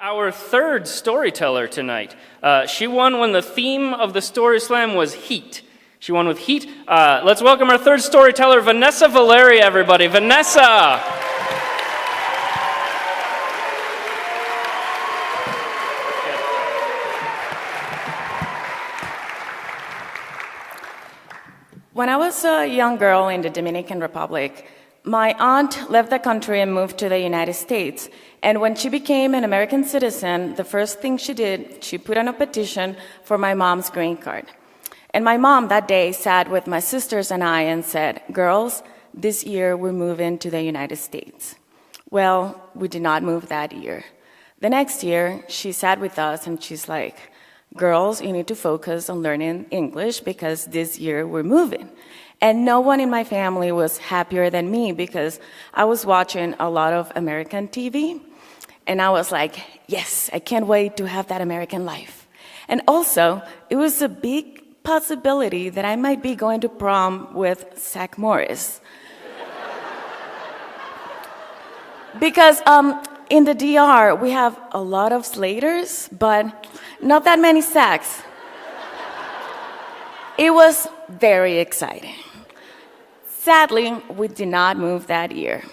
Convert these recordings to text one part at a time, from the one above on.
our third storyteller tonight. She won when the theme of the Story Slam was heat. She won with heat. Let's welcome our third storyteller, Vanessa Valerio, everybody. Vanessa! When I was a young girl in the Dominican Republic, my aunt left the country and moved to the United States. And when she became an American citizen, the first thing she did, she put on a petition for my mom's green card. And my mom that day sat with my sisters and I and said, "Girls, this year we're moving to the United States." Well, we did not move that year. The next year, she sat with us and she's like, "Girls, you need to focus on learning English because this year we're moving." And no one in my family was happier than me because I was watching a lot of American TV. And I was like, yes, I can't wait to have that American life. And also, it was a big possibility that I might be going to prom with Zach Morris. Because in the DR, we have a lot of Slaters, but not that many Zachs. It was very exciting. Sadly, we did not move that year.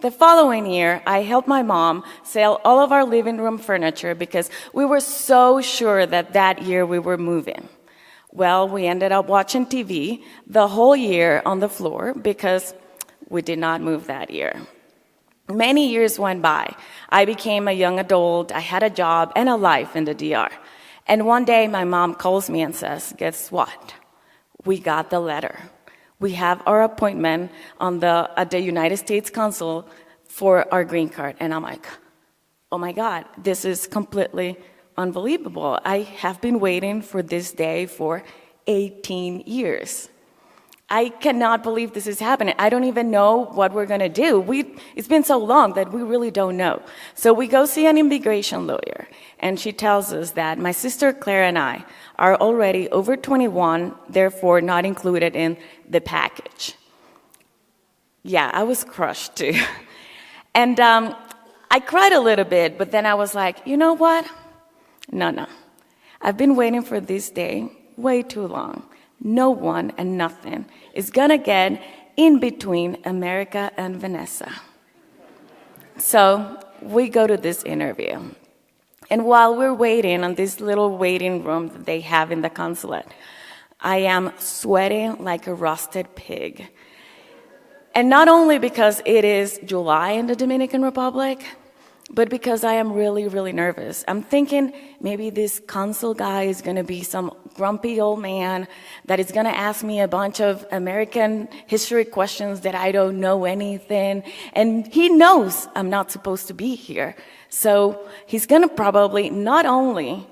The following year, I helped my mom sell all of our living room furniture because we were so sure that that year we were moving. Well, we ended up watching TV the whole year on the floor because we did not move that year. Many years went by. I became a young adult, I had a job and a life in the DR. And one day my mom calls me and says, "Guess what? We got the letter. We have our appointment at the United States Consul for our green card." And I'm like, oh my God, this is completely unbelievable. I have been waiting for this day for 18 years. I cannot believe this is happening. I don't even know what we're going to do. It's been so long that we really don't know. So we go see an immigration lawyer, and she tells us that my sister Claire and I are already over 21, therefore not included in the package. Yeah, I was crushed too. And I cried a little bit, but then I was like, you know what? No. I've been waiting for this day way too long. No one and nothing is gonna get in between America and Vanessa. So we go to this interview. And while we're waiting on this little waiting room that they have in the consulate, I am sweating like a roasted pig. And not only because it is July in the Dominican Republic, but because I am really, really nervous. I'm thinking maybe this consul guy is gonna be some grumpy old man that is gonna ask me a bunch of American history questions that I don't know anything. And he knows I'm not supposed to be here. So he's gonna probably not only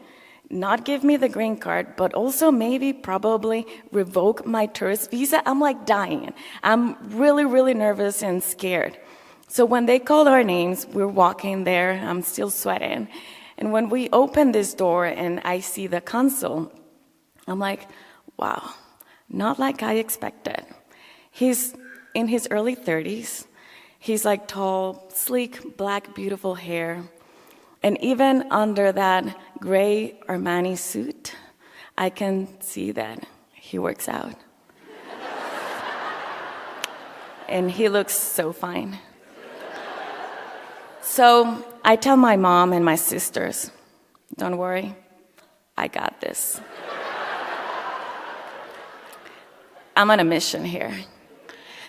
not give me the green card, but also maybe probably revoke my tourist visa. I'm like dying. I'm really, really nervous and scared. So when they called our names, we're walking there, I'm still sweating. And when we open this door and I see the consul, I'm like, wow, not like I expected. He's in his early 30s. He's like tall, sleek, black, beautiful hair. And even under that gray Armani suit, I can see that he works out. And he looks so fine. So I tell my mom and my sisters, don't worry, I got this. I'm on a mission here.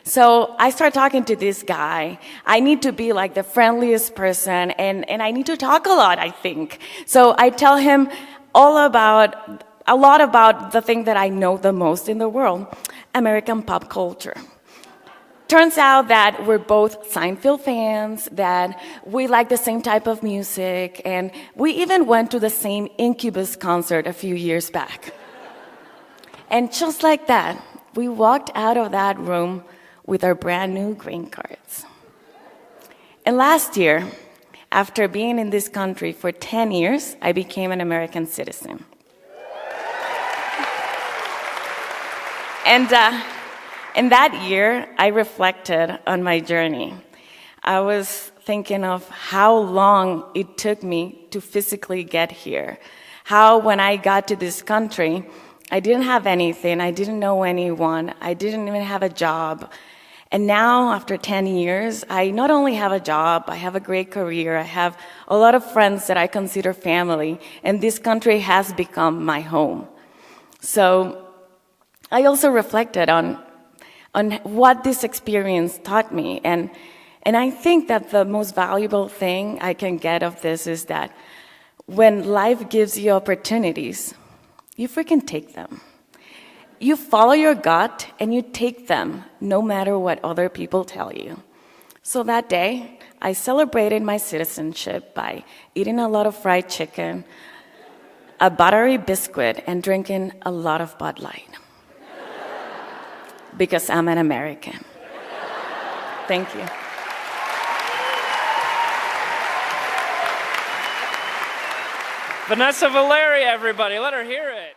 So I start talking to this guy. I need to be like the friendliest person, and I need to talk a lot, I think. So I tell him a lot about the thing that I know the most in the world, American pop culture. Turns out that we're both Seinfeld fans, that we like the same type of music, and we even went to the same Incubus concert a few years back. And just like that, we walked out of that room with our brand new green cards. And last year, after being in this country for 10 years, I became an American citizen. And that year, I reflected on my journey. I was thinking of how long it took me to physically get here. How when I got to this country, I didn't have anything, I didn't know anyone, I didn't even have a job. And now, after 10 years, I not only have a job, I have a great career, I have a lot of friends that I consider family, and this country has become my home. So I also reflected on what this experience taught me, and I think that the most valuable thing I can get of this is that when life gives you opportunities, you freaking take them. You follow your gut and you take them no matter what other people tell you. So that day, I celebrated my citizenship by eating a lot of fried chicken, a buttery biscuit, and drinking a lot of Bud Light. Because I'm an American. Thank you. Vanessa Valerio, everybody, let her hear it.